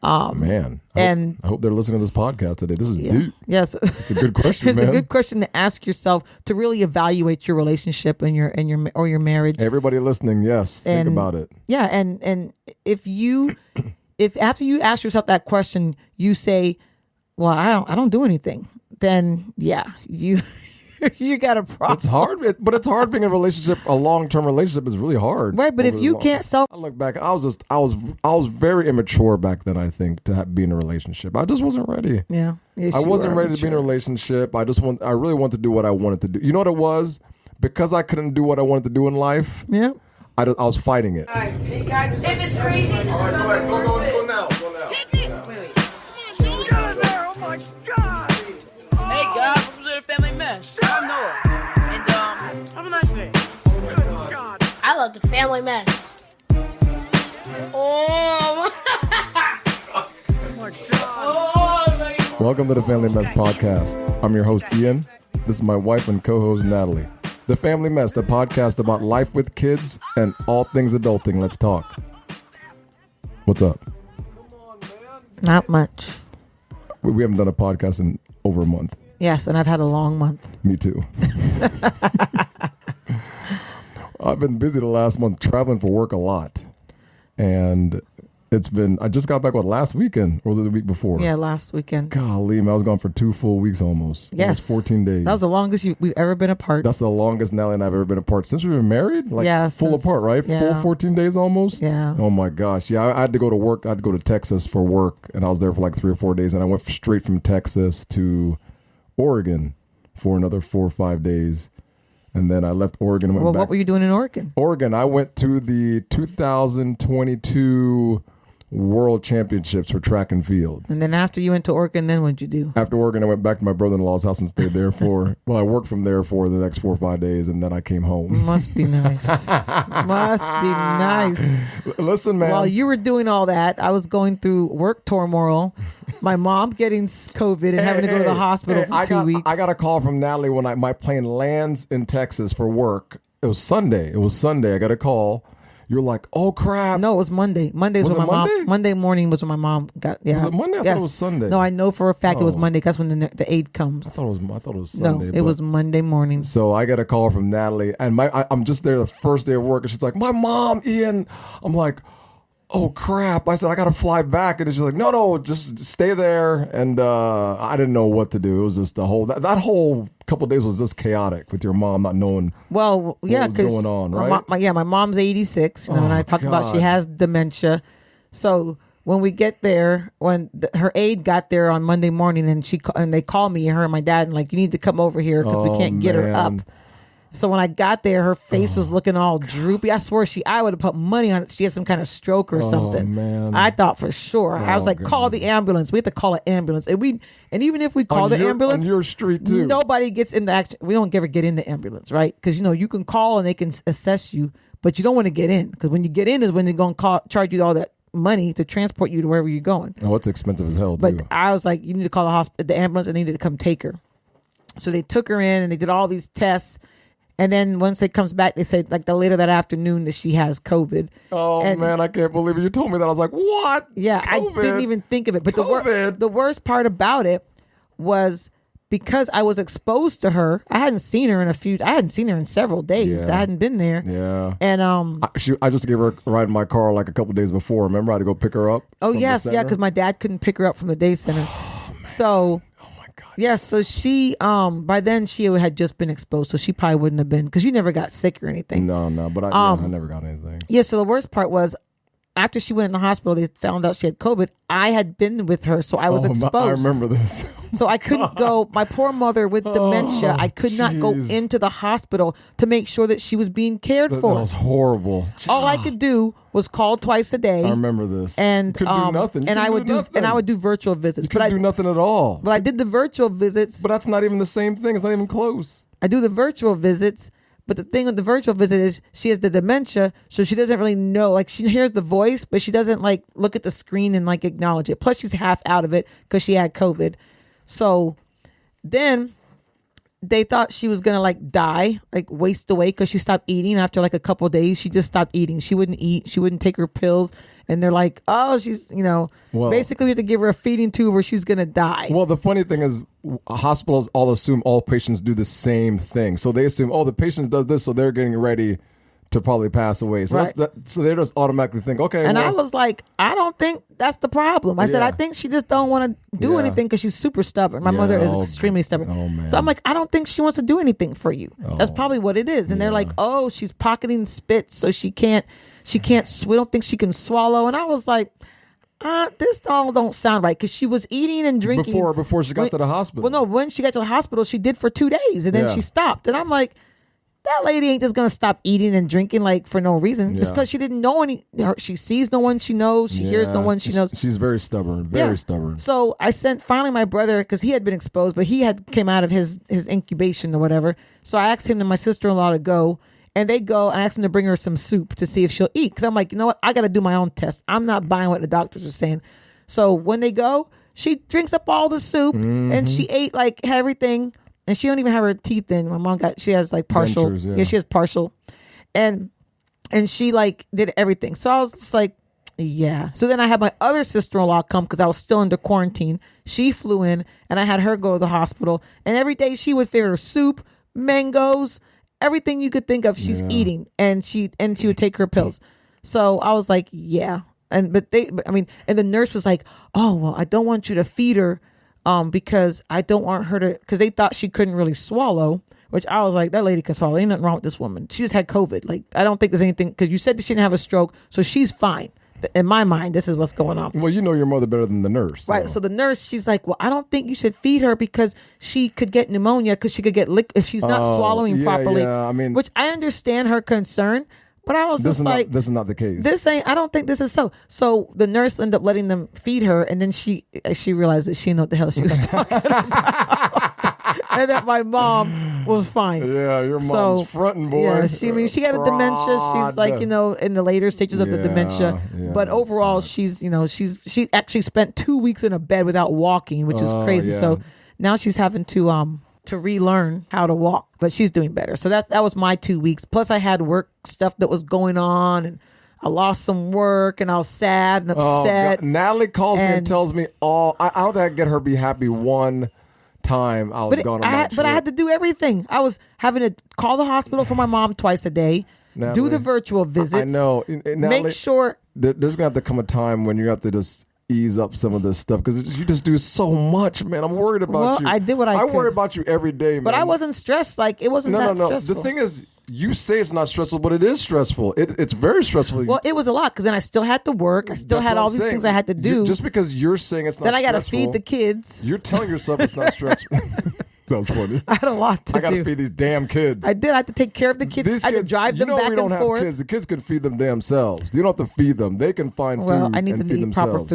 Man, I hope they're listening to this podcast today. This is deep. Yes, it's a good question. It's man. a good question to ask yourself to really evaluate your relationship and your marriage. Everybody listening, yes, think about it. Yeah, and if after you ask yourself that question, you say, "Well, I don't do anything," then yeah, you got a problem. It's hard, but it's hard being in a relationship. A long-term relationship is really hard, right? But if you can't I look back, I was very immature back then. I think to be in a relationship, I just wasn't ready. Yeah, yes, I wasn't ready to be in a relationship. I really wanted to do what I wanted to do. You know what it was? Because I couldn't do what I wanted to do in life. Yeah, I was fighting it. Hey guys, if it's crazy, go now. Get in there! Oh my God! Hey guys, welcome to the Family Mess. I'm Noah, and have a nice day. Good God! I love the Family Mess. Oh my God! Welcome to the Family Mess Podcast. I'm your host, Ian. This is my wife and co-host, Natalie. The Family Mess, the podcast about life with kids and all things adulting. Let's talk. What's up? not much. We haven't done a podcast in over a month. Yes, and I've had a long month. Me too. I've been busy the last month traveling for work a lot. And I just got back, last weekend? Or was it the week before? Yeah, last weekend. Golly, man, I was gone for 2 full weeks almost. Yes. Almost 14 days. That was the longest we've ever been apart. That's the longest Nellie and I have ever been apart. Since we've been married? Full apart, right? Yeah. Full 14 days almost? Yeah. Oh my gosh. Yeah, I had to go to work. I had to go to Texas for work. And I was there for 3 or 4 days. And I went straight from Texas to Oregon for another 4 or 5 days. And then I left Oregon and went back. What were you doing in Oregon? Oregon, I went to the 2022 World Championships for track and field. And then after you went to Oregon, then what'd you do? After Oregon, I went back to my brother-in-law's house and stayed there I worked from there for the next 4 or 5 days, and then I came home. Must be nice. Must be nice. Listen, man. While you were doing all that, I was going through work turmoil. My mom getting COVID and having to go to the hospital for 2 weeks. I got a call from Natalie when my plane lands in Texas for work. It was Sunday. I got a call. You're like, oh crap. No, it was Monday. Monday morning was when my mom got. Yeah. Was it Monday? I thought it was Sunday. No, I know for a fact it was Monday. That's when the aid comes. I thought it was Sunday. No, it was Monday morning. So I get a call from Natalie, and I'm just there the first day of work, and she's like, my mom, Ian. I'm like, oh crap. I said, I got to fly back. And she's like, no, just stay there. And I didn't know what to do. It was just that whole couple of days was just chaotic with your mom not knowing what was going on, right? My mom's 86, and I talked about she has dementia. So when we get there, when her aide got there on Monday morning, and they called me, her and my dad, and you need to come over here because we can't get her up. So when I got there, her face was looking all droopy. I swear I would have put money on it. She had some kind of stroke or something. Man. I thought for sure. I was like, God. call the ambulance. We have to call an ambulance. And even if we call the ambulance, on your street too. Nobody gets in the action. We don't ever get in the ambulance, right? Because you can call and they can assess you, but you don't want to get in because when you get in is when they're going to charge you all that money to transport you to wherever you're going. Oh, it's expensive as hell too. But I was like, you need to call the ambulance and they needed to come take her. So they took her in and they did all these tests. And then once it comes back, they said later that afternoon that she has COVID. Oh, man, I can't believe it. You told me that. I was like, what? Yeah, COVID? I didn't even think of it. But the worst part about it was because I was exposed to her. I hadn't seen her in several days. Yeah. I hadn't been there. Yeah. And I just gave her a ride in my car a couple days before. Remember, I had to go pick her up. Oh, yes. Yeah, because my dad couldn't pick her up from the day center. So... Yeah, so she, by then she had just been exposed, so she probably wouldn't have been, because you never got sick or anything. No, but I never got anything. Yeah, so the worst part was, after she went in the hospital, they found out she had COVID. I had been with her, so I was exposed. I remember this. So I couldn't go, my poor mother with dementia, I could not go into the hospital to make sure that she was being cared for. That was horrible. All I could do was call twice a day. I remember this. And you couldn't do nothing. I would do virtual visits. You couldn't do nothing at all. But I did the virtual visits. But that's not even the same thing. It's not even close. I do the virtual visits. But the thing with the virtual visit is she has the dementia, so she doesn't really know. She hears the voice, but she doesn't look at the screen and acknowledge it. Plus, she's half out of it because she had COVID. So then they thought she was gonna die, waste away because she stopped eating after a couple of days. She just stopped eating. She wouldn't eat. She wouldn't take her pills. And they're like, oh, she's, Well- basically we have to give her a feeding tube or she's going to die. Well, the funny thing is, hospitals all assume all patients do the same thing. So they assume, the patients does this, so they're getting ready to probably pass away. So Right. so they just automatically think, okay. And well, I was like, I don't think that's the problem. I said, Yeah. I think she just don't want to do Yeah. anything because she's super stubborn. My mother is extremely stubborn. Oh, man. So I'm like, I don't think she wants to do anything for you. That's probably what it is. And they're like, oh, she's pocketing spit, so we don't think she can swallow. And I was like, this all don't sound right because she was eating and drinking before she got to the hospital. Well, no, when she got to the hospital, she did for 2 days and then Yeah. she stopped. And I'm like, that lady ain't just gonna stop eating and drinking like for no reason. It's Yeah. because she didn't know she sees no one she knows. She hears no one she knows. She's very stubborn. Very stubborn. So I sent finally my brother because he had been exposed, but he had came out of his incubation or whatever. So I asked him and my sister-in-law to go, and they go. And I asked him to bring her some soup to see if she'll eat. Because I'm like, you know what? I got to do my own test. I'm not buying what the doctors are saying. So when they go, she drinks up all the soup and she ate like everything. And she don't even have her teeth in. My mom she has like partial. Dentures, yeah. She has partial. And she like did everything. So I was just like, yeah. So then I had my other sister-in-law come because I was still under quarantine. She flew in and I had her go to the hospital. And every day she would figure soup, mangoes, everything you could think of, she's eating. And she would take her pills. So I was like, yeah. And the nurse was like, oh, well, I don't want you to feed her. Because I don't want her to, because they thought she couldn't really swallow, which I was like, that lady can swallow. Ain't nothing wrong with this woman. She just had COVID. Like, I don't think there's anything, because you said that she didn't have a stroke, so she's fine. In my mind, this is what's going on. Well, you know your mother better than the nurse. Right. So the nurse, she's like, well, I don't think you should feed her because she could get pneumonia because she could get if she's not swallowing properly. Yeah, I mean, which I understand her concern. But I was just like, this is not the case. I don't think this is so. So the nurse ended up letting them feed her, and then she realized that she didn't know what the hell she was talking about, and that my mom was fine. Yeah, your mom's fronting, boy. Yeah, she got a dementia. She's like, in the later stages of the dementia. Yeah, but overall, she actually spent 2 weeks in a bed without walking, which is crazy. Yeah. So now she's having to relearn how to walk, but she's doing better. So that was my 2 weeks. Plus I had work stuff that was going on and I lost some work and I was sad and upset. Natalie calls me and tells me I don't think I get her be happy one time I was gone on that trip. But I had to do everything. I was having to call the hospital for my mom twice a day, Natalie, do the virtual visits. I know. Natalie, make sure there's going to have to come a time when you have to just ease up some of this stuff because you just do so much, man. I'm worried about you. I did what I could. I worry about you every day, man. But I wasn't stressed. Like, it wasn't that stressful. The thing is, you say it's not stressful, but it is stressful. It's very stressful. Well, it was a lot because then I still had to work. I still had all these things I had to do. Just because you're saying it's not then I got to stressful, feed the kids. you're telling yourself it's not stressful. That was funny. I had a lot to do. I got to feed these damn kids. I did. I had to take care of the kids. These I had to kids, drive them back we don't and have forth. kids. The kids can feed them themselves. You don't have to feed them. They can find Well, food I need and them to feed eat proper themselves.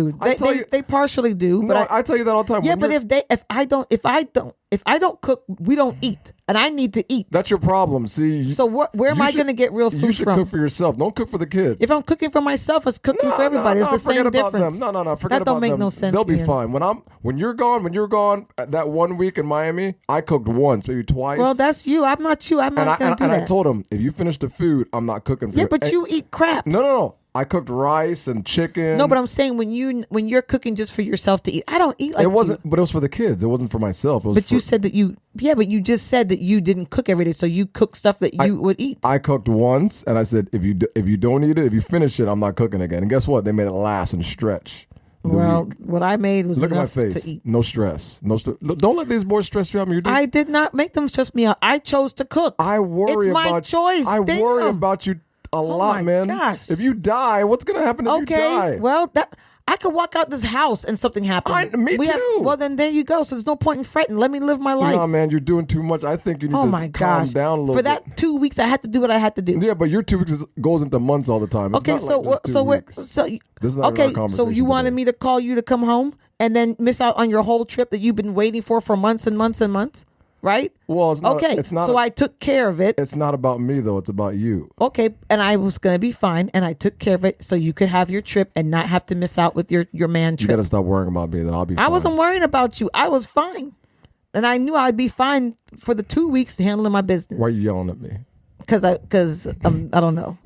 food. They partially do. No, But I tell you that all the time. yeah, When but if I don't cook, we don't eat, and I need to eat. that's your problem. See, So where am I going to get real food You should from? cook for yourself. Don't cook for the kids. If I'm cooking for myself, it's cooking for everybody. It's the forget same about difference. Them. No. Forget that about don't make them. no sense. They'll be Ian. fine. When you're gone, that 1 week in Miami, I cooked once, maybe twice. Well, that's you. I'm not you. I'm not going to do that. I told him, if you finish the food, I'm not cooking for you. Yeah, but you eat crap. No. I cooked rice and chicken. No, but I'm saying when you're cooking just for yourself to eat, I don't eat like it wasn't. you. But it was for the kids. It wasn't for myself. It was But you said that but you just said that you didn't cook every day, so you cook stuff that you would eat. I cooked once, and I said, if you don't eat it, if you finish it, I'm not cooking again. And guess what? They made it last and stretch. Well, what I made was Look at my enough face. to eat. No stress. Don't let these boys stress you out. I did not make them stress me out. I chose to cook. I worry it's my about choice. I Damn. worry about you a lot, my man. gosh. If you die, what's gonna happen if you die? Okay, well, I could walk out this house and something happens. Me too. Well, then there you go. So there's no point in fretting. Let me live my life. No, man, you're doing too much. I think you need Oh to my calm gosh! down a little For bit. that 2 weeks, I had to do what I had to do. Yeah, but your 2 weeks goes into months all the time. It's Okay, not so like just 2 so weeks. This is not even our okay, so conversation you wanted today. me to call you to come home and then miss out on your whole trip that you've been waiting for months and months and months, right? Well, it's not. Okay, It's not. so I took care of it. It's not about me though. It's about you. Okay, and I was gonna be fine, and I took care of it so you could have your trip and not have to miss out with your man You trip. gotta stop worrying about me though. I'll be. I fine. wasn't worrying about you. I was fine, and I knew I'd be fine for the 2 weeks handling my business. Why are you yelling at me? Because I don't know.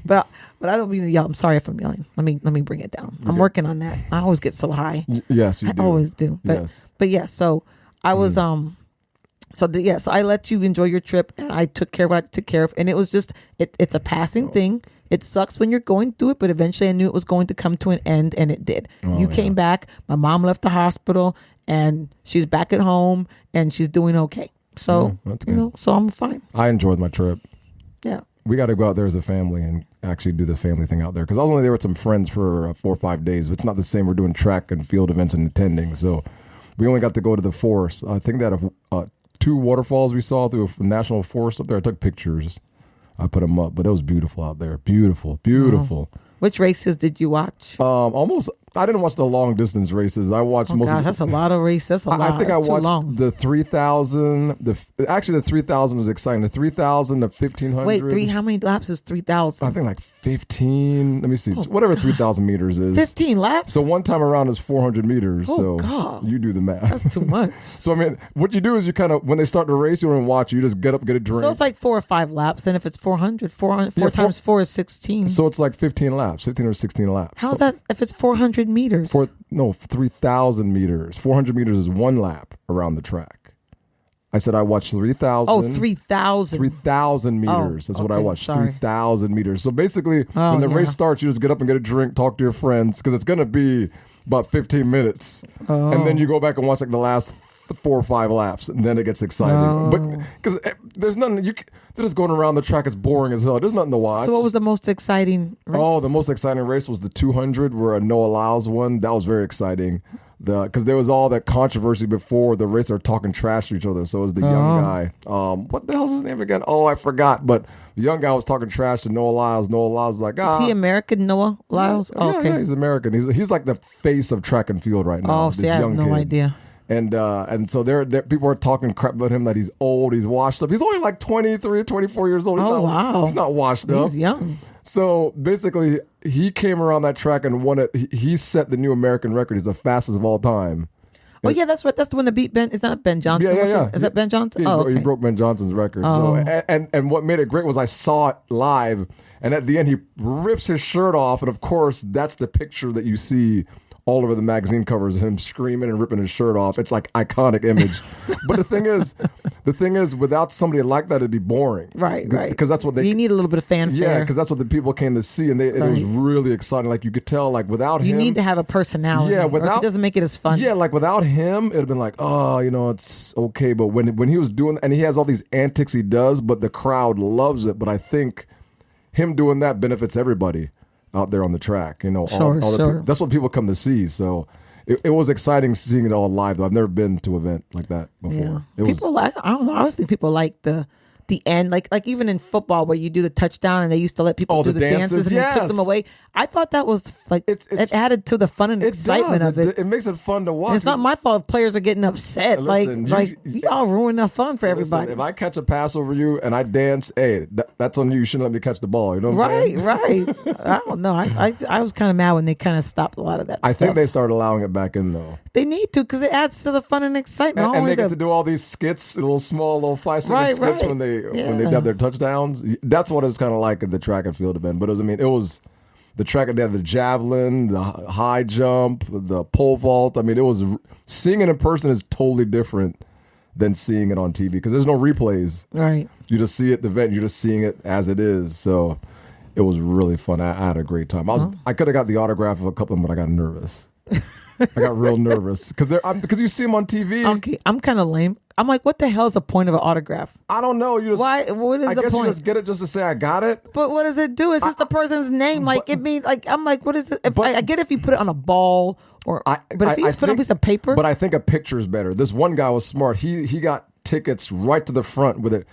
but But I don't mean to yell. I'm sorry if I'm yelling. Let me bring it down. I'm working on that. I always get so high. Yes, you do. I always do. But, Yes. But yeah, so I was so I let you enjoy your trip, and I took care of what I took care of, and it was just it's a passing thing. It sucks when you're going through it, but eventually I knew it was going to come to an end, and it did. You came back. My mom left the hospital, and she's back at home, and she's doing okay. So that's good. so I'm fine. I enjoyed my trip. Yeah. We got to go out there as a family and actually do the family thing out there. Because I was only there with some friends for 4 or 5 days. It's not the same. We're doing track and field events and attending. So we only got to go to the forest. I think that 2 waterfalls we saw through a national forest up there. I took pictures. I put them up. But it was beautiful out there. Beautiful. Beautiful. Which races did you watch? Almost. I didn't watch the long distance races. I watched most. Gosh, that's a lot of races. That's a lot. I think that's I watched too long. the 3,000. The 3,000 was exciting. The 3,000, the 1,500. Wait, how many laps is 3,000? I think like 15. Let me see. Whatever 3,000 meters is. 15 laps? So one time around is 400 meters. Oh, so God. you do the math. That's too much. So I mean, what you do is you kind of, when they start the race, you don't even watch. You just get up, get a drink. So it's like 4 or 5 laps, and if it's 400, 4 Yeah, times 4 is 16. So it's like 15 laps, 15 or 16 laps. How's that if it's 400 meters? 3,000 meters. 400 meters is 1 lap around the track. I said I watched 3,000. Oh, 3,000. 3,000 meters. That's what I okay, watched. sorry. 3,000 meters. So basically, when the race starts, you just get up and get a drink, talk to your friends, because it's going to be about 15 minutes. And then you go back and watch like the last 4 or 5 laps, and then it gets exciting. But because there's nothing, they're just going around the track. It's boring as hell. There's nothing to watch. So what was the most exciting race? Oh, the most exciting race was the 200 where Noah Lyles won. That was very exciting. Because there was all that controversy before the race. They were talking trash to each other. So it was the young guy. What the hell's his name again? Oh, I forgot. But the young guy was talking trash to Noah Lyles. Noah Lyles was like, Is he American, Noah Lyles? Yeah, Okay. yeah, he's American. He's like the face of track and field right now. Oh, see, I have no idea. And so there people are talking crap about him, that he's old, he's washed up. He's only like 23 or 24 years old. Wow. He's not washed up. He's young. So basically, he came around that track and won it. He set the new American record. He's the fastest of all time. Oh, yeah, that's right. That's the one that beat Ben. It's not Ben Johnson. Yeah. Is that Ben Johnson? Yeah, okay. He broke Ben Johnson's record. Oh. So, and what made it great was I saw it live, and at the end he rips his shirt off, and of course that's the picture that you see all over the magazine covers, him screaming and ripping his shirt off. It's like iconic image. But the thing is, without somebody like that, it'd be boring. Right. Because that's what they. You need a little bit of fanfare. Yeah, because that's what the people came to see, and it was really exciting. Like you could tell, like without him, you need to have a personality. Yeah, or else it doesn't make it as fun. Yeah, like without him, it'd have been like, oh, it's okay. But when he was doing, and he has all these antics he does, but the crowd loves it. But I think him doing that benefits everybody out there on the track. Sure. That's what people come to see. So it was exciting seeing it all live. Though I've never been to an event like that before. Yeah. I don't know. I always think people like the end, like even in football where you do the touchdown and they used to let people do the dances and they took them away. I thought that was like it added to the fun and excitement of it. It makes it fun to watch. And it's not my fault if players are getting upset. Listen, y'all ruin the fun for everybody. If I catch a pass over you and I dance, hey, that's on you. You shouldn't let me catch the ball. You know what I'm saying? Right. I don't know. I was kind of mad when they kind of stopped a lot of that stuff. I think they started allowing it back in though. They need to, because it adds to the fun and excitement. And they get to do all these skits, little 5-second skits when they have their touchdowns. That's what it's kind of like at the track and field event. But it was the track and they had the javelin, the high jump, the pole vault. It was seeing it in person is totally different than seeing it on TV because there's no replays. Right. You just see it at the event. You're just seeing it as it is. So it was really fun. I had a great time. I could have got the autograph of a couple of them, but I got nervous. I got real nervous because you see them on TV. Okay, I'm kind of lame. I'm like, what the hell is the point of an autograph? I don't know. Why? What is the point? I guess you just get it just to say I got it. But what does it do? It's just the person's name. It means I'm like, what is it? I get if you put it on a ball but if you just put it on a piece of paper. But I think a picture is better. This one guy was smart. He got tickets right to the front with it.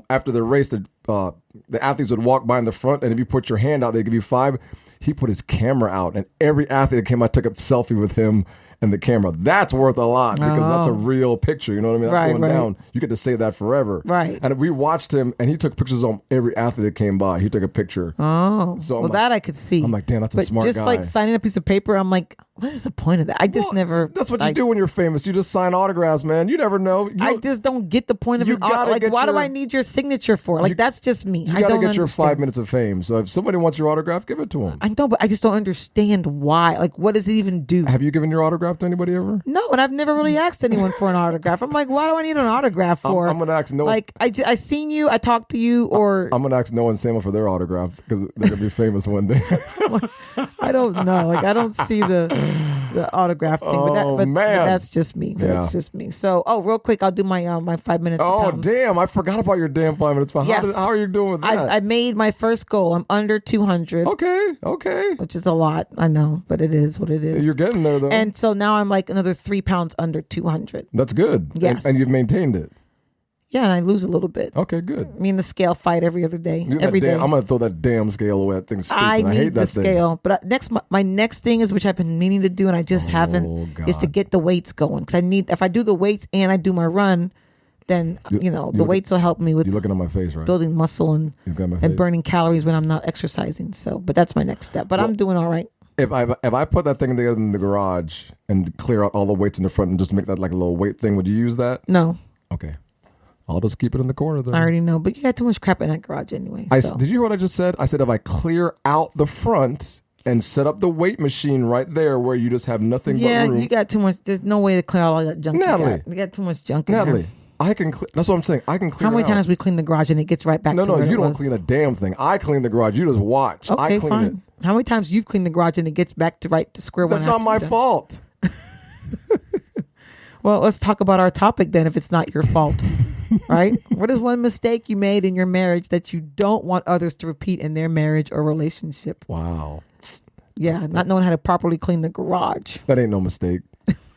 After the race, the athletes would walk by in the front, and if you put your hand out, they give you 5. He put his camera out, and every athlete that came out took a selfie with him and the camera. That's worth a lot because that's a Oh. real picture. You know what I mean? That's Right, going right. down. You get to save that forever. Right. And we watched him, and he took pictures on every athlete that came by. He took a picture. Oh, So I'm well, like- that I could see. I'm like, damn, that's a but smart just guy. like signing a piece of paper, I'm like, what is the point of that? I just Well, never. That's what you do when you're famous. You just sign autographs, man. You never know. I just don't get the point of You an art. gotta Like, get why do your- I need your signature for? Like, that's just me. You I got to don't get your understand. 5 minutes of fame. So if somebody wants your autograph, give it to them. I know, but I just don't understand why. Like, what does it even do? Have you given your autograph to anybody ever? No, and I've never really asked anyone for an autograph. I'm like, why do I need an autograph for? I'm gonna ask no. Like, I seen you, I talked to you, or I'm gonna ask Noah and Samuel for their autograph because they're gonna be famous one day. I don't know. Like, I don't see the autograph thing. But, Oh, but man. that's just me. That's Yeah. just me. So, real quick, I'll do my 5 minutes. of Oh pounds. damn! I forgot about your damn 5 minutes. Yes. How are you doing with that? I made my first goal. I'm under 200, Okay. which is a lot. I know, but it is what it is. You're getting there though. And so now I'm like another 3 pounds under 200. That's good. Yes. And you've maintained it. Yeah, and I lose a little bit. Okay, good. Me and the scale fight every other day. Dude, Every day. I'm gonna throw that damn scale away. That thing's stupid. I I need hate the that thing. scale. But my next thing is, which I've been meaning to do and I just haven't, is to God. get the weights going. Because if I do the weights and I do my run, then, the weights will help me with You're looking at my face, right? building muscle and You've got my and face. burning calories when I'm not exercising. So, but that's my next step. But I'm doing all right. If I put that thing together in the garage and clear out all the weights in the front and just make that like a little weight thing, would you use that? No, Okay. I'll just keep it in the corner then. I already know. But you got too much crap in that garage anyway. So. Did you hear what I just said? I said if I clear out the front and set up the weight machine right there where you just have nothing Yeah, but room. you got too much. There's no way to clear out all that junk. Natalie. You got too much junk in Natalie, there. I can that's what I'm saying. I can clear How many it out. times we clean the garage and it gets right back No, to where you it don't was? clean a damn thing. I clean the garage. You just watch. I Okay, clean fine. it. How many times you've cleaned the garage and it gets back to square one? That's not after my you're done? fault. Well, let's talk about our topic then. If it's not your fault, right? What is one mistake you made in your marriage that you don't want others to repeat in their marriage or relationship? Wow. Yeah, not knowing how to properly clean the garage. That ain't no mistake.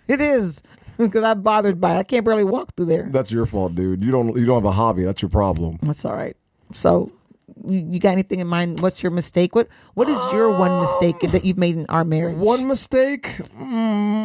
It is because I'm bothered by it. I can't barely walk through there. That's your fault, dude. You don't have a hobby. That's your problem. That's all right. So, you got anything in mind? What's your mistake? What is your one mistake that you've made in our marriage? One mistake?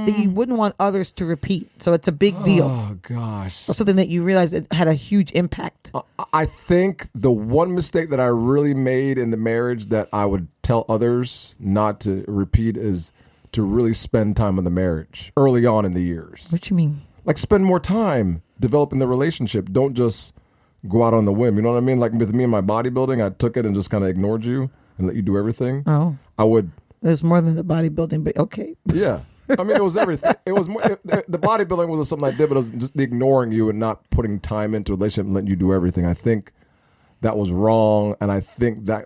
that you wouldn't want others to repeat. So it's a big deal. Oh gosh. Or something that you realize it had a huge impact. I think the one mistake that I really made in the marriage that I would tell others not to repeat is to really spend time in the marriage early on in the years. What you mean? Like spend more time developing the relationship. Don't just go out on the whim. You know what I mean? Like with me and my bodybuilding, I took it and just kind of ignored you and let you do everything. Oh, I would, there's more than the bodybuilding, but okay. yeah. I mean, it was everything. It was more, the bodybuilding was something I did, but it was just ignoring you and not putting time into a relationship and letting you do everything. I think that was wrong, and I think that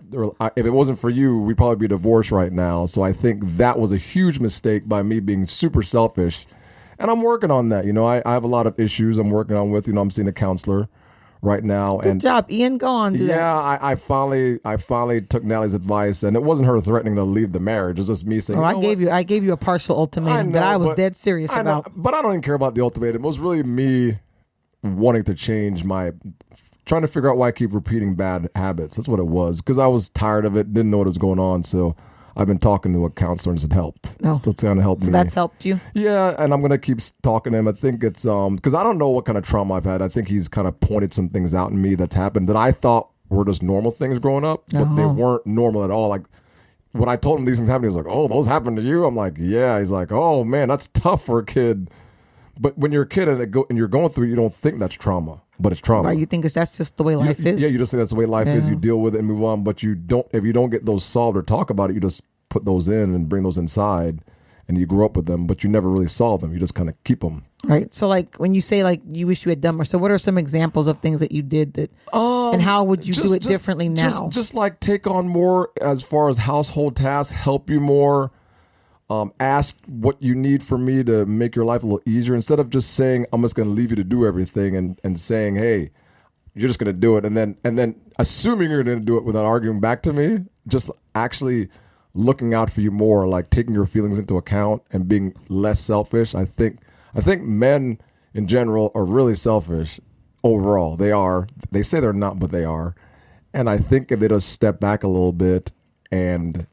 if it wasn't for you, we'd probably be divorced right now. So I think that was a huge mistake by me being super selfish, and I'm working on that. You know, I have a lot of issues I'm working on with. You know, I'm seeing a counselor right now. Good job, Ian. Go on, do that. Yeah, I finally took Natalie's advice, and it wasn't her threatening to leave the marriage. It was just me saying, Oh, you know I gave you a partial ultimatum that I was dead serious I know, about. but I don't even care about the ultimatum. It was really me wanting to change trying to figure out why I keep repeating bad habits. That's what it was, because I was tired of it, didn't know what was going on. So I've been talking to a counselor, and it helped. Oh. So it's going to help me. So that's helped you. Yeah, and I'm going to keep talking to him. I think it's because I don't know what kind of trauma I've had. I think he's kind of pointed some things out in me that's happened that I thought were just normal things growing up, but they weren't normal at all. Like when I told him these things happened, he was like, "Oh, those happened to you?" I'm like, "Yeah." He's like, "Oh man, that's tough for a kid." But when you're a kid and you're going through it, you don't think that's trauma, but it's trauma. Right, you think that's just the way life is? Yeah, you just think that's the way life is. Yeah. You deal with it and move on. But you don't. If you don't get those solved or talk about it, you just put those in and bring those inside, and you grow up with them. But you never really solve them. You just kind of keep them. Right. So, like when you say like you wish you had done more, so what are some examples of things that you did that, and how would you do it differently now? Just like take on more as far as household tasks, help you more. Ask what you need from me to make your life a little easier, instead of just saying I'm just going to leave you to do everything and saying, hey, you're just going to do it, and then assuming you're going to do it without arguing back to me. Just actually looking out for you more, like taking your feelings into account and being less selfish. I think men in general are really selfish overall. They are. They say they're not, but they are. And I think if they just step back a little bit and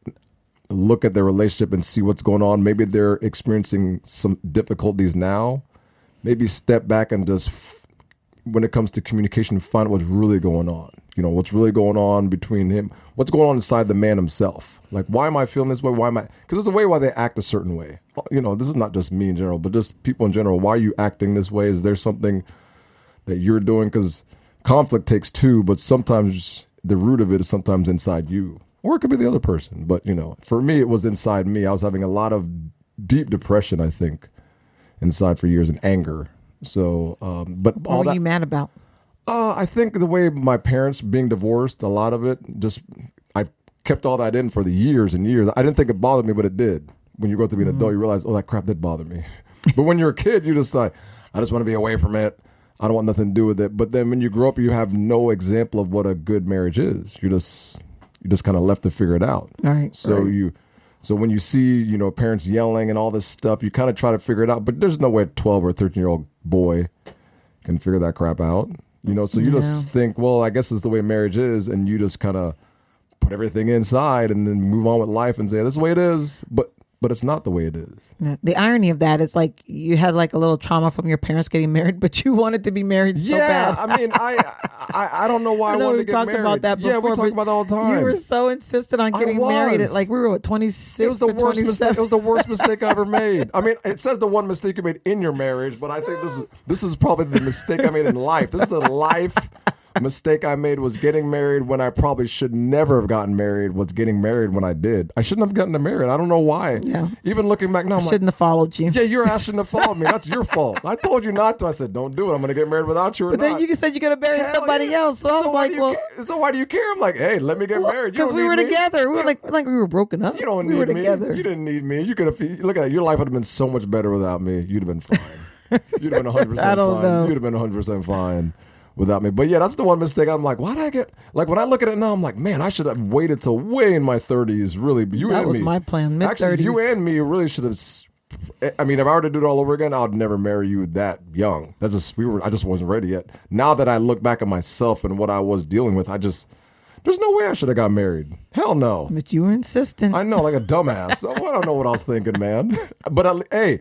look at their relationship and see what's going on. Maybe they're experiencing some difficulties now. Maybe step back and just, when it comes to communication, find what's really going on. What's really going on between him. What's going on inside the man himself. Like, why am I feeling this way? Why am I? Because there's a way why they act a certain way. This is not just me in general, but just people in general. Why are you acting this way? Is there something that you're doing? Because conflict takes two, but sometimes the root of it is sometimes inside you. Or it could be the other person. But, for me, it was inside me. I was having a lot of deep depression, I think, inside for years, and anger. So, but what were you mad about? I think the way my parents being divorced, a lot of it, just I kept all that in for the years and years. I didn't think it bothered me, but it did. When you grow up to be an adult, you realize, that crap did bother me. But when you're a kid, you just like, I just want to be away from it. I don't want nothing to do with it. But then when you grow up, you have no example of what a good marriage is. You just kind of left to figure it out. All right. So when you see, parents yelling and all this stuff, you kind of try to figure it out. But there's no way a 12 or 13-year-old boy can figure that crap out. So you just think, well, I guess it's the way marriage is, and you just kind of put everything inside and then move on with life and say, this is the way it is. But it's not the way it is. Yeah. The irony of that is like you had like a little trauma from your parents getting married, but you wanted to be married so bad. I mean, I don't know why I wanted to get married. We talked about that before. Yeah, we talked about that all the time. You were so insistent on getting married at we were 26 It was the or worst 27. mistake. It was the worst mistake I ever made. I mean, it says the one mistake you made in your marriage, but I think this is probably the mistake I made in life. This is a life mistake I made, was getting married when I probably should never have gotten married, was getting married when I did. I shouldn't have gotten married. I don't know why. Yeah. Even looking back now, I shouldn't have followed you. Yeah, you're asking to follow me. That's your fault. I told you not to. I said, don't do it. I'm going to get married without you or but not. then you said you're going to marry somebody else. So I was like, well. So why do you care? I'm like, hey, let me get married. Because we were together. We were like we were broken up. You don't we need were me. Together. You didn't need me. You could have, look at it. Your life would have been so much better without me. You'd have been fine. You'd have been 100% I don't fine. know. You'd have been 100% fine without me. But yeah, that's the one mistake. I'm like, why did I get, like when I look at it now, I'm like, man, I should have waited till way in my 30s, really. That was my plan, mid-30s. Actually, you and me really should have, I mean, if I were to do it all over again, I would never marry you that young. I just wasn't ready yet. Now that I look back at myself and what I was dealing with, there's no way I should have got married. Hell no. But you were insistent. I know, like a dumbass. I don't know what I was thinking, man. But hey,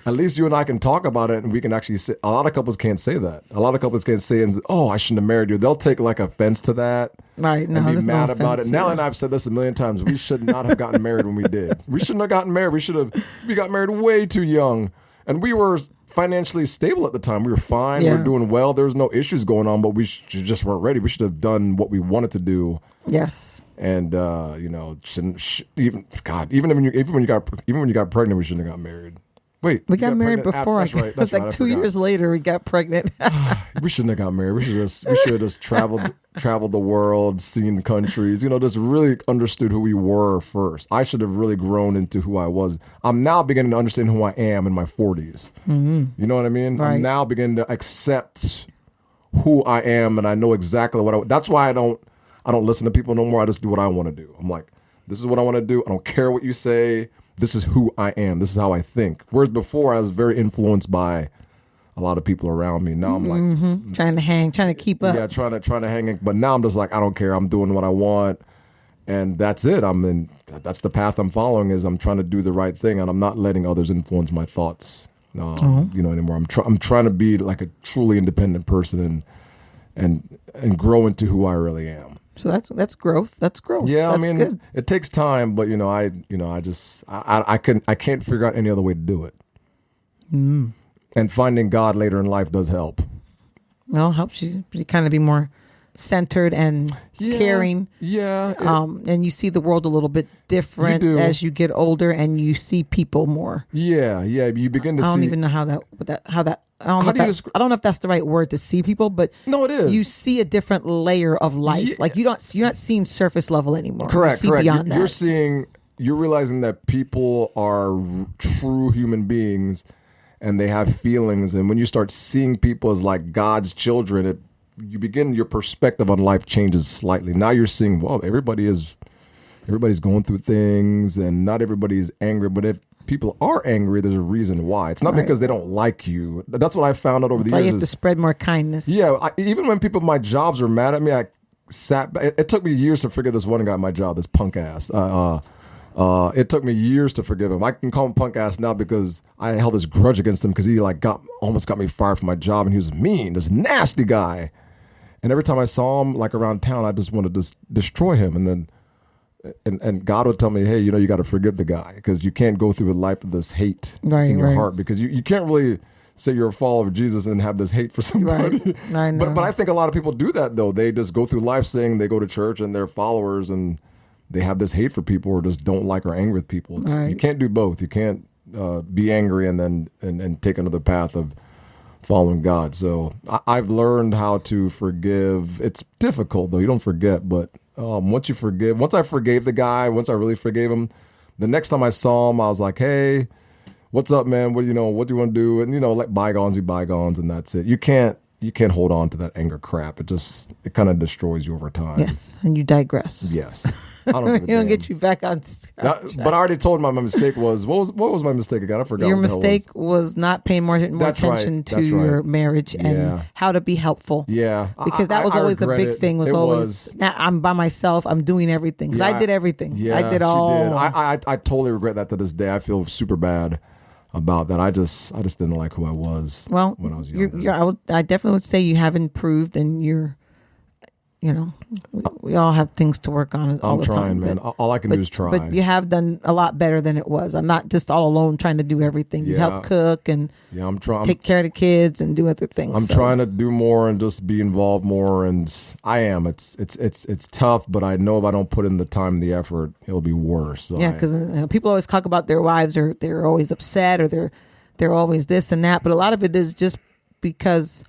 at least you and I can talk about it, and we can actually say. A lot of couples can't say that. A lot of couples can't say, "Oh, I shouldn't have married you." They'll take like offense to that, right? No, and be mad about it. Here. Now, and I've said this a million times. We should not have gotten married when we did. We shouldn't have gotten married. We got married way too young, and we were financially stable at the time. We were fine. Yeah. We were doing well. There was no issues going on, but we just weren't ready. We should have done what we wanted to do. Yes. And even when you got pregnant, we shouldn't have got married. Wait, we got married before. That's right. It was like 2 years later we got pregnant. We shouldn't have got married. We should have just traveled the world, seen countries. Just really understood who we were first. I should have really grown into who I was. I'm now beginning to understand who I am in my 40s. Mm-hmm. You know what I mean? Right. I'm now beginning to accept who I am, and I know exactly what that's why I don't listen to people no more. I just do what I want to do. I'm like, this is what I want to do. I don't care what you say. This is who I am. This is how I think. Whereas before, I was very influenced by a lot of people around me. Now I'm like trying to keep up. Yeah, trying to hang in. But now I'm just like, I don't care. I'm doing what I want, and that's it. That's the path I'm following. Is I'm trying to do the right thing, and I'm not letting others influence my thoughts. Anymore. I'm trying to be like a truly independent person and grow into who I really am. So that's growth. That's growth. Yeah, that's good. It takes time, but I can't figure out any other way to do it. Mm. And finding God later in life does help. Well, it helps you kind of be more centered and caring. Yeah. And you see the world a little bit different as you get older, and you see people more. Yeah. You begin to see. I don't even know how that. I don't know if that's the right word to see people, but no, it is. You see a different layer of life. Yeah. Like you're not seeing surface level anymore. Correct. You see beyond that. You're realizing that people are true human beings, and they have feelings. And when you start seeing people as like God's children, your perspective on life changes slightly. Now you're seeing, well, everybody's going through things, and not everybody's angry. But if people are angry, there's a reason why. It's not because they don't like you. That's what I found out over the years. You have to spread more kindness. Yeah, even when people at my jobs were mad at me, I sat back. It took me years to figure this one guy at my job, this punk ass. It took me years to forgive him. I can call him punk ass now because I held this grudge against him because he like almost got me fired from my job, and he was mean, this nasty guy. And every time I saw him like around town, I just wanted to destroy him. And then, and God would tell me, hey, you got to forgive the guy because you can't go through a life of this hate in your heart, because you can't really say you're a follower of Jesus and have this hate for somebody. Right. I know. But I think a lot of people do that though. They just go through life saying they go to church and they're followers, and they have this hate for people or just don't like or angry with people. You can't do both. You can't be angry and then and take another path of following God. So I've learned how to forgive. It's difficult though. You don't forget, but once I forgave the guy, once I really forgave him, the next time I saw him, I was like, hey, what's up, man? What do you want to do? And let bygones be bygones, and that's it. You can't hold on to that anger crap. It kind of destroys you over time. Yes, and you digress. Yes. I don't give a damn. Get you back on. But I already told him my mistake was, what was my mistake again? I forgot. Your mistake was not paying more attention to your marriage and how to be helpful. Yeah. Because that was always a big thing. Now I'm by myself. I'm doing everything. Because I did everything. Yeah, I did all. She did. I totally regret that to this day. I feel super bad about that. I just didn't like who I was when I was younger. I definitely would say you have improved, and you're, we all have things to work on all the time. I'm trying, man. All I can do is try. But you have done a lot better than it was. I'm not just all alone trying to do everything. You help cook and I'm trying. Take care of the kids and do other things. I'm trying to do more and just be involved more, and I am. It's tough, but I know if I don't put in the time and the effort, it'll be worse. So because people always talk about their wives, or they're always upset, or they're always this and that. But a lot of it is just because.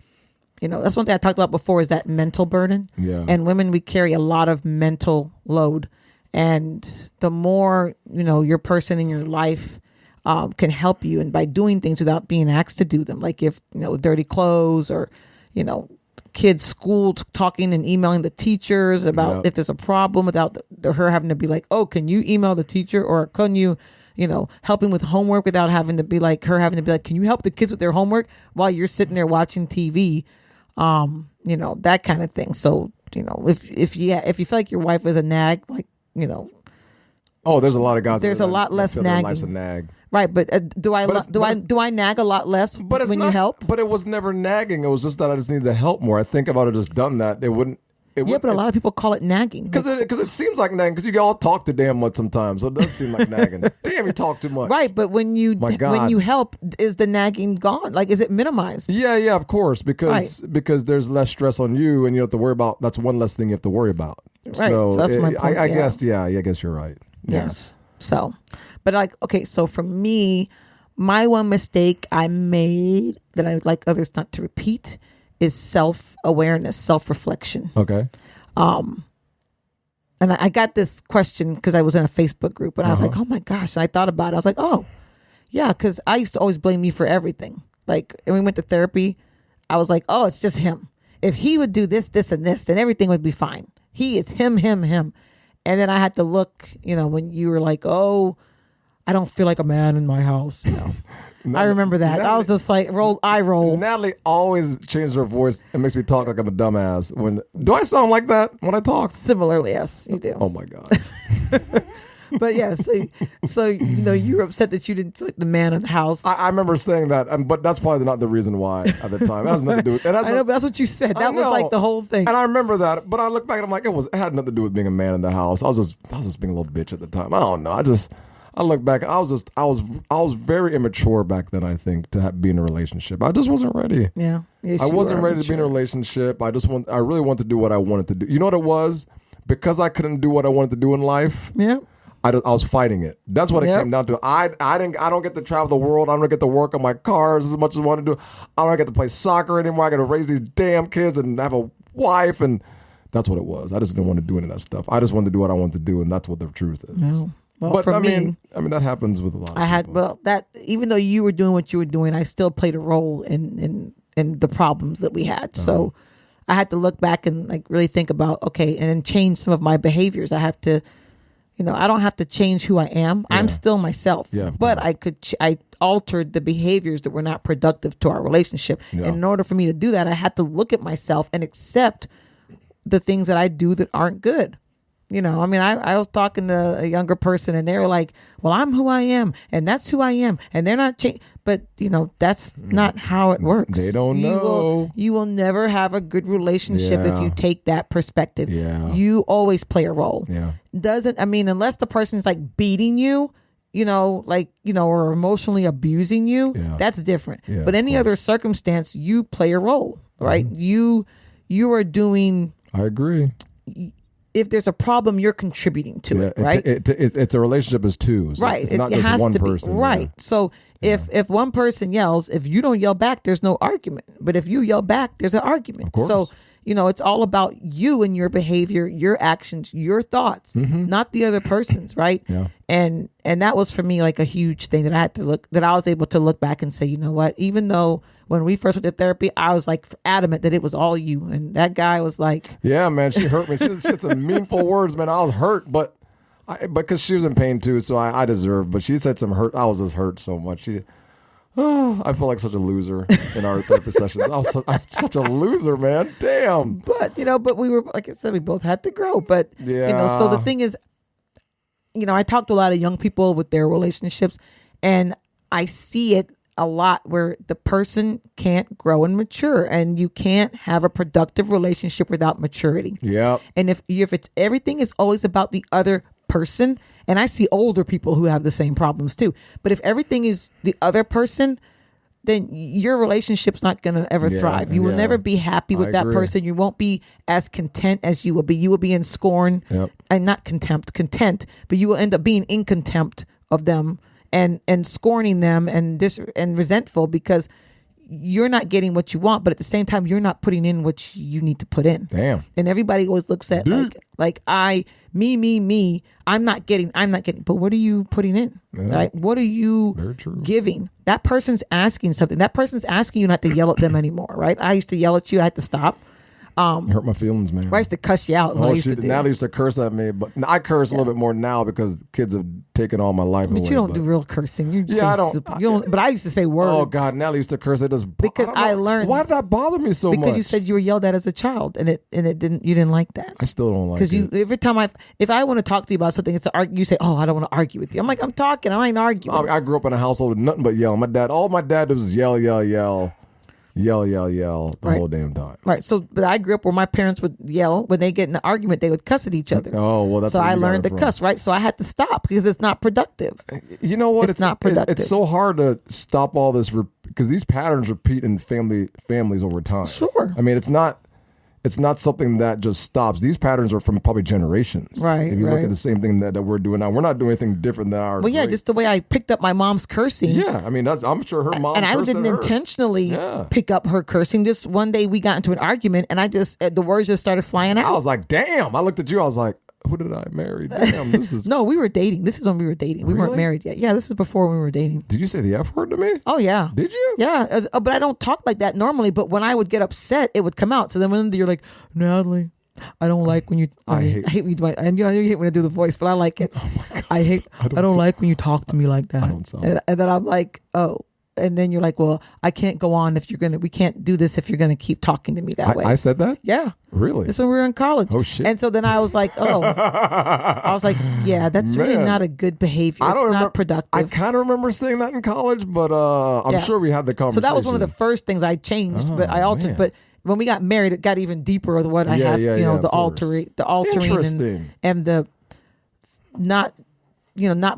That's one thing I talked about before, is that mental burden. Yeah. And women, we carry a lot of mental load. And the more, your person in your life can help you, and by doing things without being asked to do them, like if, dirty clothes, or, kids school talking and emailing the teachers about if there's a problem, without her having to be like, oh, can you email the teacher, or can you, helping with homework without having to be like, can you help the kids with their homework while you're sitting there watching TV? That kind of thing. So, if you feel like your wife is a nag, like, oh, there's a lot of guys. There's a lot less nagging. Nag. Right, but do I nag a lot less when you help? But it was never nagging. It was just that I just needed to help more. I think if I would have just done that, it wouldn't. But a lot of people call it nagging. Because it seems like nagging, because you all talk too damn much sometimes. So it does seem like nagging. Damn, you talk too much. Right, but when you help, is the nagging gone? Like, is it minimized? Yeah, of course. Because there's less stress on you, and you don't have to worry about, that's one less thing you have to worry about. Right, so that's my point. I guess you're right. Yes. So, but so for me, my one mistake I made that I would like others not to repeat is self-awareness, self-reflection. Okay. And I got this question because I was in a Facebook group, and I was like, oh my gosh. And I thought about it. I was like, oh, yeah, because I used to always blame me for everything. Like, and we went to therapy. I was like, oh, it's just him. If he would do this, this, and this, then everything would be fine. He is him. And then I had to look, when you were like, oh, I don't feel like a man in my house, I remember that. I was just like, eye roll. Natalie always changes her voice and makes me talk like I'm a dumbass. Do I sound like that when I talk? Similarly, yes, you do. Oh my God. But yeah, so you were upset that you didn't feel like the man in the house. I remember saying that, but that's probably not the reason why at the time. It has nothing to do with it. I know, but that's what you said. That was like the whole thing. And I remember that, but I look back and I'm like, it had nothing to do with being a man in the house. I was just being a little bitch at the time. I don't know. I look back. I was very immature back then. I think to be in a relationship. I just wasn't ready. Yeah, yes, I wasn't ready to be in a relationship. I really wanted to do what I wanted to do. You know what it was? Because I couldn't do what I wanted to do in life. Yeah. I was fighting it. That's what it came down to. I don't get to travel the world. I don't get to work on my cars as much as I want to do. I don't get to play soccer anymore. I got to raise these damn kids and have a wife, and that's what it was. I just didn't want to do any of that stuff. I just wanted to do what I wanted to do, and that's what the truth is. No. Well, but for I me, mean that happens with a lot of people. That even though you were doing what you were doing, I still played a role in the problems that we had. So I had to look back and like really think about, okay, and then change some of my behaviors. I have to, I don't have to change who I am. Yeah. I'm still myself. Yeah, but I altered the behaviors that were not productive to our relationship. Yeah. And in order for me to do that, I had to look at myself and accept the things that I do that aren't good. You know, I mean, I was talking to a younger person and they were like, well, I'm who I am and that's who I am. And they're not changing. But, you know, that's not how it works. They don't know. You will never have a good relationship if Yeah. you take that perspective. Yeah. You always play a role. Yeah. Unless the person's like beating you, you know, like, you know, or emotionally abusing you, Yeah. that's different. Yeah, but any of other circumstance, you play a role, right? You are doing, I agree. if there's a problem, you're contributing to it, right? It's a relationship as two. So Right. It's not just one person. Right. So if one person yells, if you don't yell back, there's no argument. But if you yell back, there's an argument. Of course. So, you know, it's all about you and your behavior, your actions, your thoughts, not the other person's, right? Yeah. And that was for me like a huge thing that I was able to look back and say, you know what, even though when we first went to therapy, I was like adamant that it was all you. And that guy was like, Yeah, man, she hurt me. She said some meaningful words, man. I was hurt, but because she was in pain too, so I deserved. But she said some hurt. I was just hurt so much. I feel like such a loser in our therapy sessions. I'm such a loser, man. Damn. but we were, like I said, we both had to grow. But, you know, so the thing is, you know, I talked to a lot of young people with their relationships, and I see it a lot where the person can't grow and mature, and you can't have a productive relationship without maturity. Yep. And if it's everything is always about the other person, and I see older people who have the same problems too, but if everything is the other person, then your relationship's not going to ever thrive. You will never be happy with I that agree. person. You won't be as content as you will be. You will be in scorn and not content, but you will end up being in contempt of them and scorning them and resentful because you're not getting what you want, but at the same time, you're not putting in what you need to put in. Damn. And everybody always looks at like me. I'm not getting, but what are you putting in? Right? What are you Very true. giving? That person's asking something. That person's asking you not to yell at them anymore, right? I used to yell at you. I had to stop. You hurt my feelings, man. I used to cuss you out. What I used to do. Natalie used to curse at me, but I curse a little bit more now because kids have taken all my life away. But you don't do real cursing. You just Yeah, say I don't. but I used to say words. Oh God, Natalie used to curse. It just Because don't know. I learned- Why did that bother me so much? because you said you were yelled at as a child, and it didn't. You didn't like that. I still don't like Because it. every time if I want to talk to you about something, it's you say, "Oh, I don't want to argue with you." I'm like, I'm talking. I ain't arguing. I grew up in a household with nothing but yell. All my dad did was yell the Right. whole damn time. Right. So, but I grew up where my parents would yell when they get in an argument. They would cuss at each other. Oh, well, that's so where I you got learned it to from. cuss. Right. So I had to stop because it's not productive. You know what? It's not productive. It's so hard to stop all this because these patterns repeat in families over time. Sure. I mean, it's not something that just stops. These patterns are from probably generations. Right, If you look right. at the same thing that we're doing now, we're not doing anything different than our. Well, yeah, great- just the way I picked up my mom's cursing. Yeah, I mean, I'm sure her mom. And I cursed didn't at her. intentionally Yeah. pick up her cursing. Just one day we got into an argument, and the words just started flying out. I was like, damn. I looked at you. I was like, who did I marry? Damn, this is. No, we were dating. This is when we were dating. We weren't Really? married yet. Yeah, this is before we were dating. Did you say the F word to me? Oh yeah. Did you? Yeah, but I don't talk like that normally. But when I would get upset, it would come out. So then when you're like, Natalie, I don't like when you. I hate when you do. And you hate when I do the voice, but I like it. Oh my God. I don't like when you talk to me like that. I don't sound. And then I'm like, oh. And then you're like, well, I can't go on we can't do this if you're gonna keep talking to me that way. I said that? Yeah. Really? That's when we were in college. Oh, shit. And so then I was like, yeah, that's really Man. not a good behavior. It's not productive. I kind of remember saying that in college, but I'm Yeah. sure we had the conversation. So that was one of the first things I changed, but I altered. man. But when we got married, it got even deeper with what I Yeah, have, yeah, the of course. altering Interesting. and the not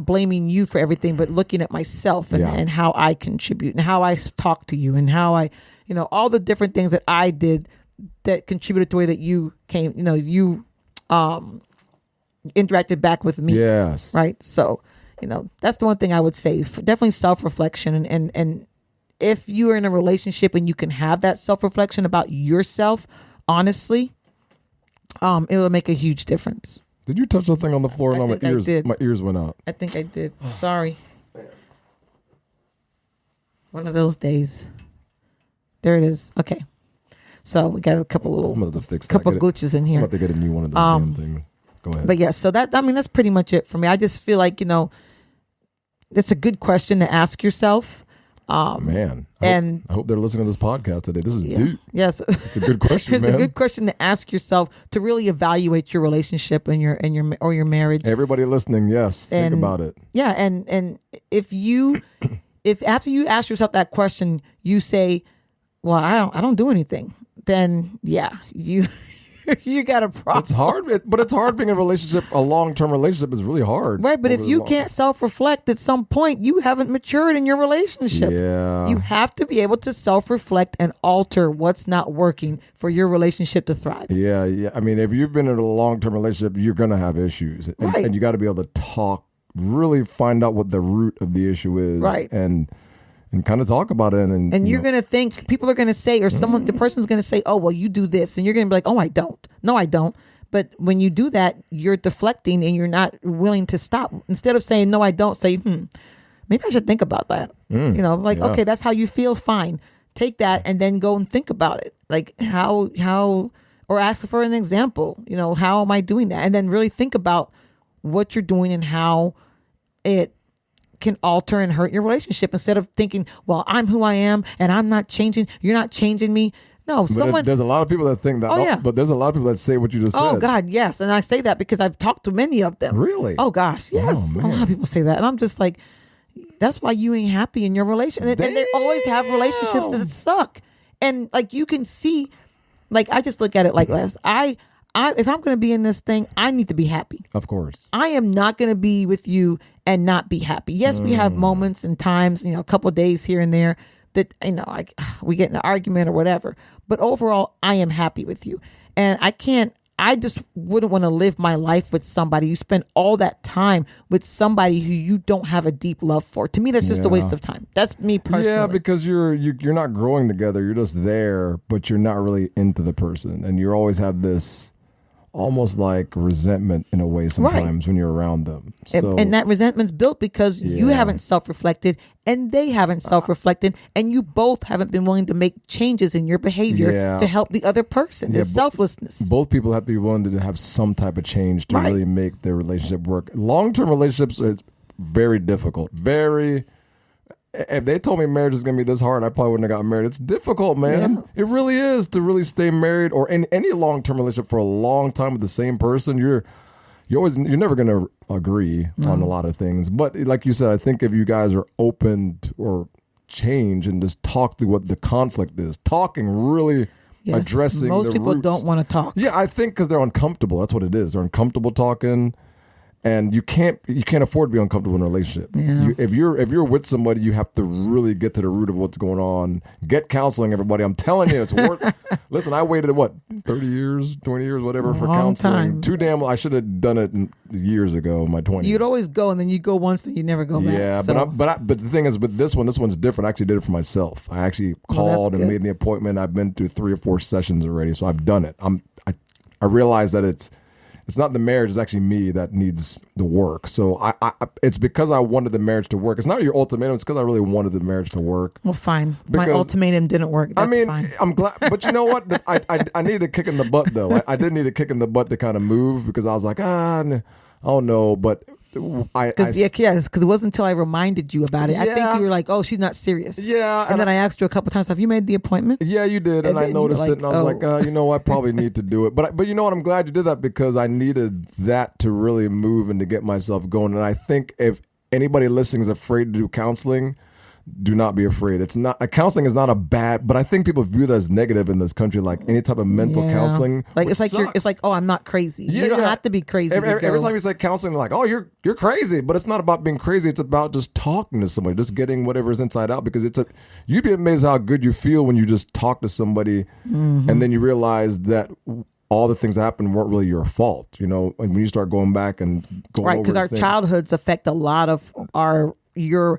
blaming you for everything, but looking at myself and how I contribute and how I talk to you and how I, all the different things that I did that contributed to the way that you came, you interacted back with me. Yes. Right. So, that's the one thing I would say. Definitely self-reflection. And if you are in a relationship and you can have that self-reflection about yourself, honestly, it will make a huge difference. Did you touch the thing on the floor? I No, think I did. My ears went out. I think I did. Sorry. One of those days. There it is. Okay. So we got a couple I'm little gonna have to fix that. couple Get it- glitches in I'm here. about to get a new one of those damn things. Go ahead. But yeah, so that's pretty much it for me. I just feel like, it's a good question to ask yourself. Man, I hope they're listening to this podcast today. This is deep. Yes, it's a good question. It's man. a good question to ask yourself to really evaluate your relationship and your marriage. Everybody listening, yes, think about it. Yeah, and if after you ask yourself that question, you say, "Well, I don't do anything," then yeah, you got a problem. It's hard, but it's hard being in a relationship. A long-term relationship is really hard. Right, but if you can't self-reflect at some point, you haven't matured in your relationship. Yeah. You have to be able to self-reflect and alter what's not working for your relationship to thrive. Yeah. I mean, if you've been in a long-term relationship, you're going to have issues. And you got to be able to talk, really find out what the root of the issue is. Right. And kind of talk about it. And you're going to think, people are going to say, or the person's going to say, oh, well, you do this. And you're going to be like, oh, I don't. No, I don't. But when you do that, you're deflecting and you're not willing to stop. Instead of saying, no, I don't, say, maybe I should think about that. Okay, that's how you feel. Fine. Take that and then go and think about it. Like how, or ask for an example, how am I doing that? And then really think about what you're doing and how it can alter and hurt your relationship, instead of thinking, well, I'm who I am and I'm not changing. You're not changing me. No, there's a lot of people that think that. Oh, yeah. But there's a lot of people that say what you just said. Oh God, yes. And I say that because I've talked to many of them. Really? Oh gosh, yes. A lot of people say that. And I'm just like, that's why you ain't happy in your relationship. And they always have relationships that suck. And like you can see, like I just look at it like this. If I'm going to be in this thing, I need to be happy. Of course. I am not going to be with you and not be happy. Yes, we have moments and times, a couple of days here and there that, like we get in an argument or whatever. But overall, I am happy with you. And I just wouldn't want to live my life with somebody. You spend all that time with somebody who you don't have a deep love for. To me, that's just a waste of time. That's me personally. Yeah, because you're not growing together. You're just there, but you're not really into the person. And you always have this almost like resentment in a way sometimes when you're around them. So, and that resentment's built because you haven't self-reflected and they haven't self-reflected, and you both haven't been willing to make changes in your behavior to help the other person. It's selflessness. Both people have to be willing to have some type of change to really make their relationship work. Long-term relationships is very difficult. If they told me marriage is going to be this hard, I probably wouldn't have gotten married. It's difficult, man. Yeah. It really is to really stay married or in any long-term relationship for a long time with the same person. You're never going to agree on a lot of things. But like you said, I think if you guys are open or change and just talk through what the conflict is, talking really addressing most people roots. don't want to talk. Yeah, I think because they're uncomfortable. That's what it is. They're uncomfortable talking. And you can't afford to be uncomfortable in a relationship. Yeah. If you're with somebody, you have to really get to the root of what's going on. Get counseling, everybody. I'm telling you, it's worth. Listen, I waited 30 years, 20 years, whatever for counseling. Time. I should have done it years ago, in my 20s. You'd always go, and then you go once, then you never go back. Yeah, so. but the thing is, with this one's different. I actually did it for myself. I actually called and made the appointment. I've been through 3 or 4 sessions already, so I've done it. I realize that it's not the marriage, it's actually me that needs the work. So I it's because I wanted the marriage to work. It's not your ultimatum, it's because I really wanted the marriage to work. Well, fine. My ultimatum didn't work. That's fine. I'm glad. But you know what? I needed a kick in the butt, though. I did need a kick in the butt to kind of move, because I was like, I don't know. But because it wasn't until I reminded you about it. I think you were like, "Oh, she's not serious." Yeah, and then I asked you a couple times, "Have you made the appointment?" Yeah, you did, and I noticed it, and I was like, "You know, I probably need to do it." But you know what? I'm glad you did that, because I needed that to really move and to get myself going. And I think if anybody listening is afraid to do counseling, do not be afraid. It's not counseling is not a bad, but I think people view it as negative in this country. Like any type of mental counseling, like it's like oh, I'm not crazy. Yeah, you don't have to be crazy. Every time you say counseling, they're like, oh, you're crazy. But it's not about being crazy. It's about just talking to somebody, just getting whatever's inside out. Because you'd be amazed how good you feel when you just talk to somebody, and then you realize that all the things that happened weren't really your fault. You know, and when you start going back and going right, because our childhoods affect a lot of our issues,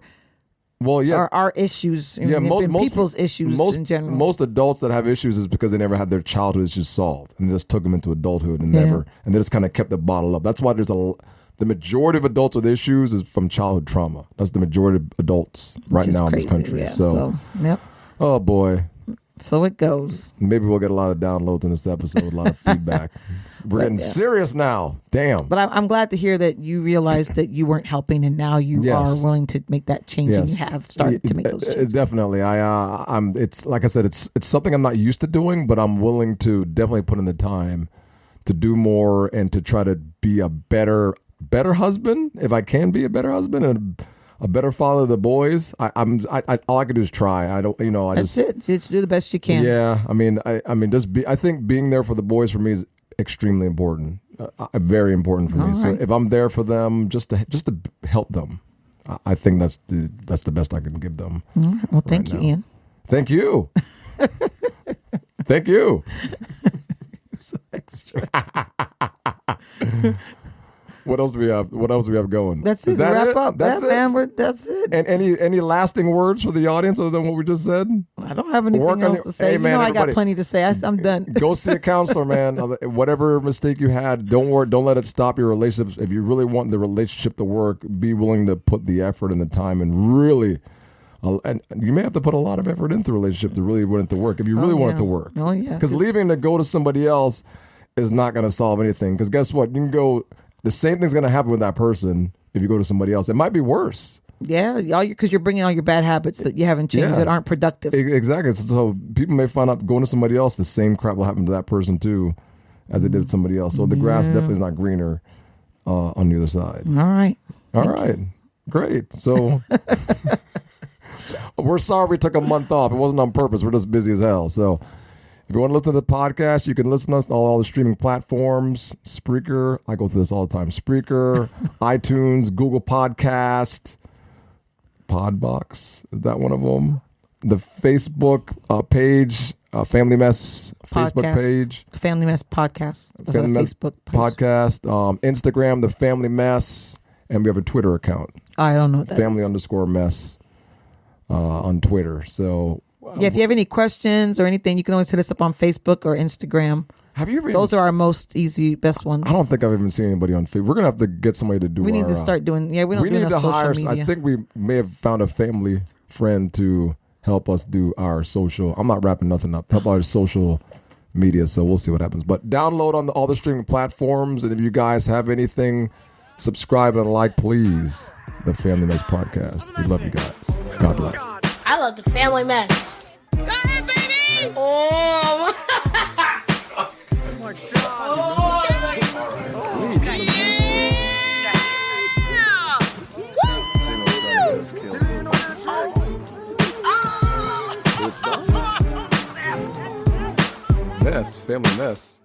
people's issues in general. Most adults that have issues is because they never had their childhood issues solved, and they just took them into adulthood and and they just kind of kept it bottled up. That's why the majority of adults with issues is from childhood trauma. That's the majority of adults right now in this country. Yeah, so yep. Oh boy. So it goes. Maybe we'll get a lot of downloads in this episode, a lot of feedback. We're getting serious now. Damn. But I'm glad to hear that you realized that you weren't helping, and now you are willing to make that change, and you have started to make those changes. Definitely. I'm. It's like I said. It's something I'm not used to doing, but I'm willing to definitely put in the time to do more and to try to be a better husband, if I can be a better husband and a better father of the boys. All I can do is try. I don't. That's it. Just do the best you can. Yeah. I mean, I think being there for the boys for me is extremely important. Very important for me. So if I'm there for them, just to help them, I think that's the best I can give them. All right. Well, thank you, Ian. Thank you. Thank you. So extra. What else do we have? What else do we have going? That's it. That Wrap it? up. That's it. Man, that's it. And any lasting words for the audience other than what we just said? I don't have anything else to say. Hey, man, I got plenty to say. I'm done. Go see a counselor, man. Whatever mistake you had, don't worry. Don't let it stop your relationships. If you really want the relationship to work, be willing to put the effort and the time and really. And you may have to put a lot of effort into the relationship to really want it to work. If you really want it to work. Oh yeah. Because leaving to go to somebody else is not going to solve anything. Because guess what? You can go. The same thing's going to happen with that person if you go to somebody else. It might be worse. Yeah, because you're bringing all your bad habits that you haven't changed that aren't productive. Exactly. So people may find out going to somebody else, the same crap will happen to that person too, as it did with somebody else. So the grass definitely is not greener on the other side. All right. All right. Great. So we're sorry we took a month off. It wasn't on purpose. We're just busy as hell. So if you want to listen to the podcast, you can listen to us on all the streaming platforms. Spreaker, I go through this all the time. Spreaker, iTunes, Google Podcast, Podbox, is that one of them? The Facebook page, Family Mess Facebook page. Family Mess Podcast. Family Mess Facebook page. Podcast. Instagram, The Family Mess. And we have a Twitter account. I don't know what that Family_mess on Twitter. So... Yeah, if you have any questions or anything, you can always hit us up on Facebook or Instagram. Have you ever Those are our most best ones. I don't think I've even seen anybody on Facebook. We're gonna have to get somebody to do. We need to start doing. Yeah, we don't do need enough to hire. social media. I think we may have found a family friend to help us do our social. I'm not wrapping nothing up. Help our social media. So we'll see what happens. But download on all the streaming platforms. And if you guys have anything, subscribe and like, please. The Family Mess Podcast. We love you guys. God bless. I love the family mess. Go ahead, baby! Oh, Mess, family mess.